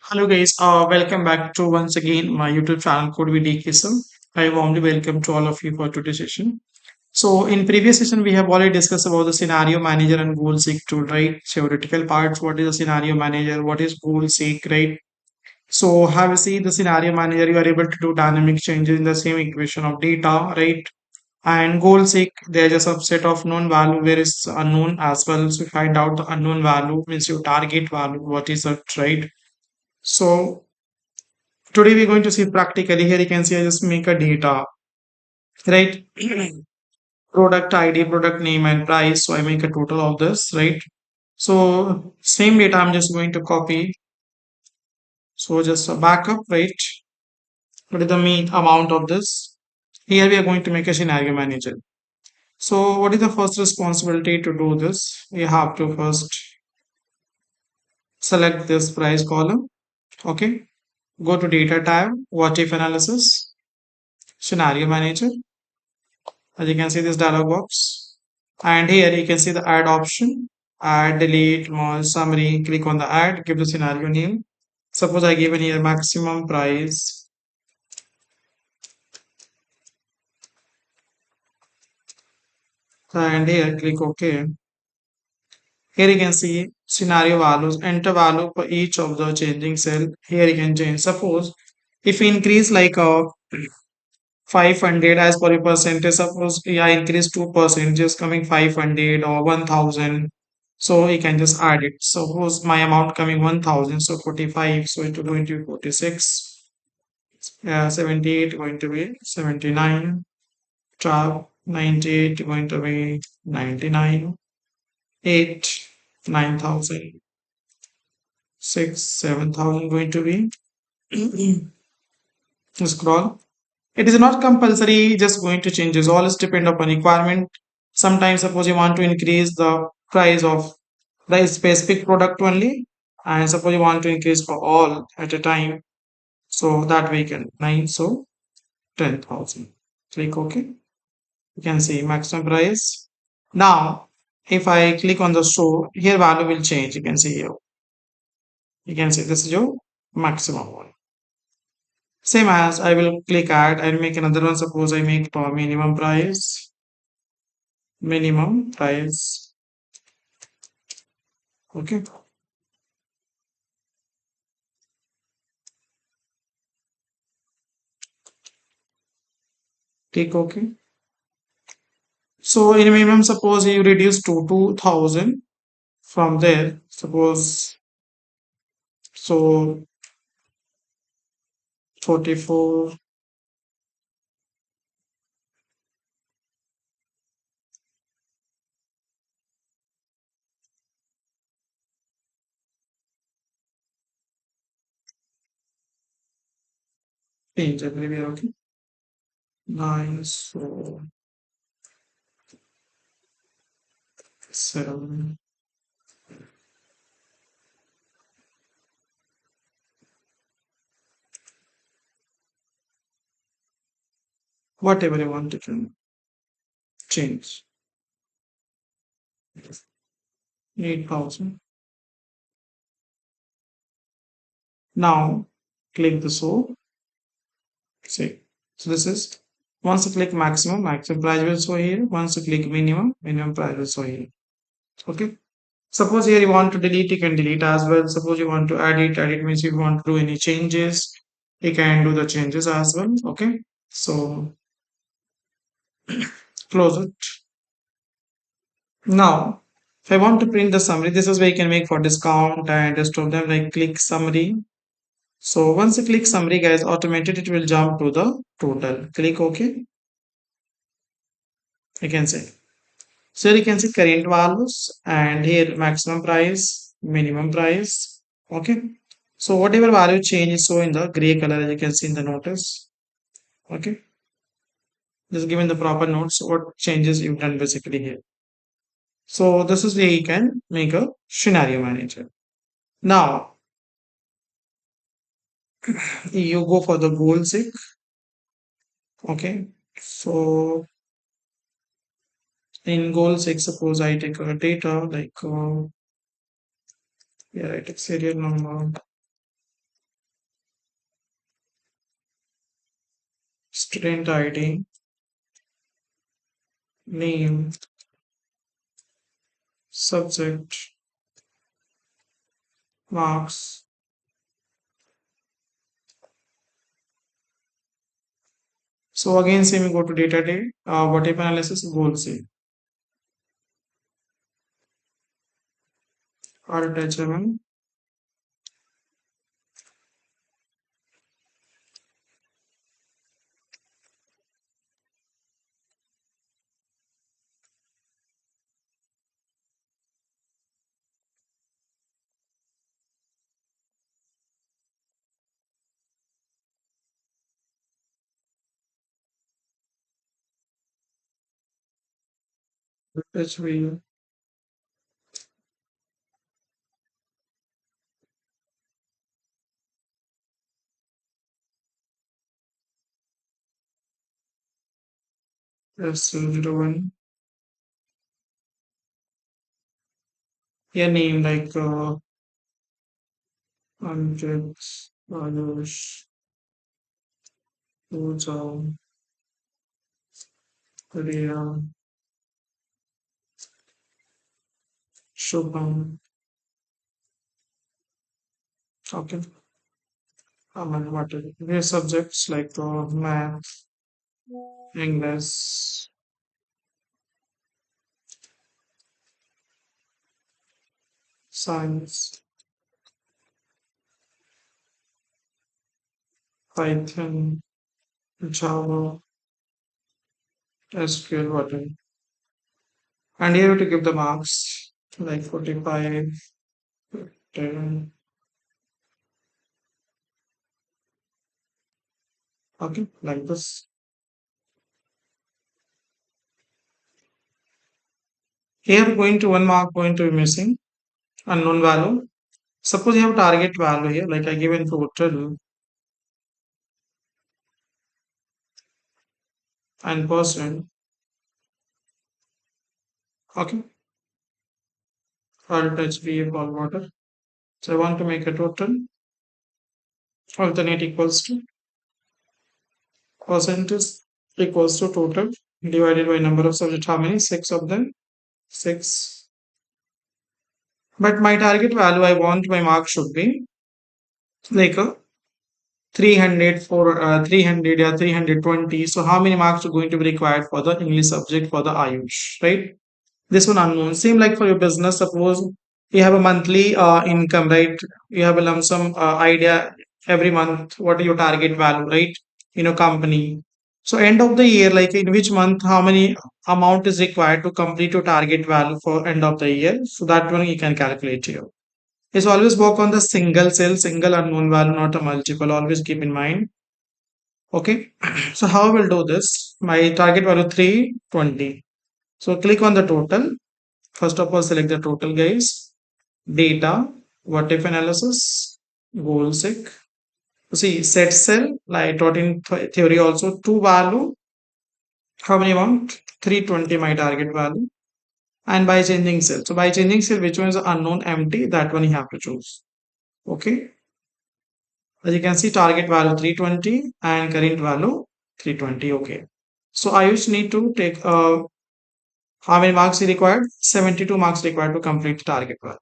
Hello guys, welcome back to once again my YouTube channel Code with DKSM. I warmly welcome to all of you for today's session. So in previous session we have already discussed about the scenario manager and goal seek tool, right? Theoretical parts, what is a scenario manager, what is goal seek, right? So have you seen the scenario manager, you are able to do dynamic changes in the same equation of data, right? And goal seek, there's a subset of known value where is unknown as well. So find out the unknown value means your target value, what is that, right? So today we're going to see practically. Here you can see I just make a data, right? Product ID, product name and price. So I make a total of this, right? So same data I'm just going to copy. So just a backup, right? What is the mean amount of this? Here we are going to make a scenario manager. So what is the first responsibility to do this? We have to first select this price column. Okay. Go to data tab, what if analysis, scenario manager. As you can see this dialog box, and here you can see the add option, add, delete, merge, summary. Click on the add, give the scenario name. Suppose I given here maximum price, and here click OK. Here you can see scenario values, enter value for each of the changing cell. Here you can change, suppose if we increase like a 500 as per a percentage, suppose I increase 2%, just coming 500 or 1000. So you can just add it. Suppose my amount coming 1000, so 45, so it will going to be 46, 78 going to be 79, 12, 98 going to be 99, 8, 9000, 6, 7000 going to be scroll. It is not compulsory, just going to changes. All is depend upon requirement. Sometimes suppose you want to increase the price of the specific product only, and suppose you want to increase for all at a time. So that we can 9, so 10,000. Click OK. You can see maximum price. Now, if I click on the show, here value will change. You can see here. You can see this is your maximum one. Same as I will click add and make another one. Suppose I make for minimum price. Okay. Click OK. So in minimum, suppose you reduce to 2000 from there. Suppose so 44. Change everywhere. Okay. 9, so 7. Whatever you want, you can change. 8000. Now click the so. See. So this is once you click maximum price will show here. Once you click minimum price will show here. Okay. Suppose here you want to delete, you can delete as well. Suppose you want to edit means you want to do any changes, you can do the changes as well. Okay. So close it. Now, if I want to print the summary, this is where you can make for discount and rest of them, like click summary. So once you click summary, guys, automatically it will jump to the total. Click OK. You can see. So here you can see current values and here maximum price, minimum price. Okay. So whatever value change is so in the gray color, as you can see in the notice. Okay. Just given the proper notes, what changes you've done basically here. So this is where you can make a scenario manager. Now you go for the goal seek. Okay. So in goal seek, suppose I take a data like yeah, I take serial number. student ID, name, subject, marks. So again, same we go to data day, what if analysis, goal C, attachment, HV, S01, yeah, name like Amjad, Anush, Pooja, Riya, Shubham, okay. What are their subjects like math, English, science, Python, Java, SQL, whatever. And here to give the marks like 45, 10, okay, like this. Here going to 1 mark going to be missing, unknown value. Suppose you have target value here, like I given total and percent, okay, alt HBA all water. So I want to make a total alternate equals to percentage equals to total divided by number of subjects. How many? Six of them. Six. But my target value, I want my mark should be like a 300 for 300, yeah, 320. So how many marks are going to be required for the English subject for the Ayush, right? This one unknown. Same like for your business. Suppose you have a monthly income, right? You have a lump sum idea every month. What are your target value, right? In a company. So end of the year, like in which month, how many amount is required to complete your target value for end of the year. So that one you can calculate here. Is always work on the single cell, single unknown value, not a multiple. Always keep in mind. Okay. So how I will do this? My target value 320. So click on the total. First of all, select the total, guys. Data, what if analysis, goal seek. See, set cell, like taught in theory also, two value. How many want? 320 my target value. And by changing cell. So by changing cell, which one is unknown empty, that one you have to choose. Okay. As you can see, target value 320 and current value 320. Okay. So I just need to take how many marks is required? 72 marks required to complete the target value.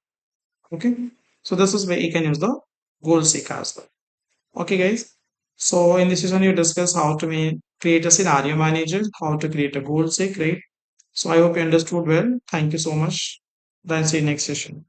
Okay. So this is where you can use the goal seek as well. Okay, guys. So in this session, you discuss how to create a scenario manager, how to create a goal seek, right? So I hope you understood well. Thank you so much. Then see you next session.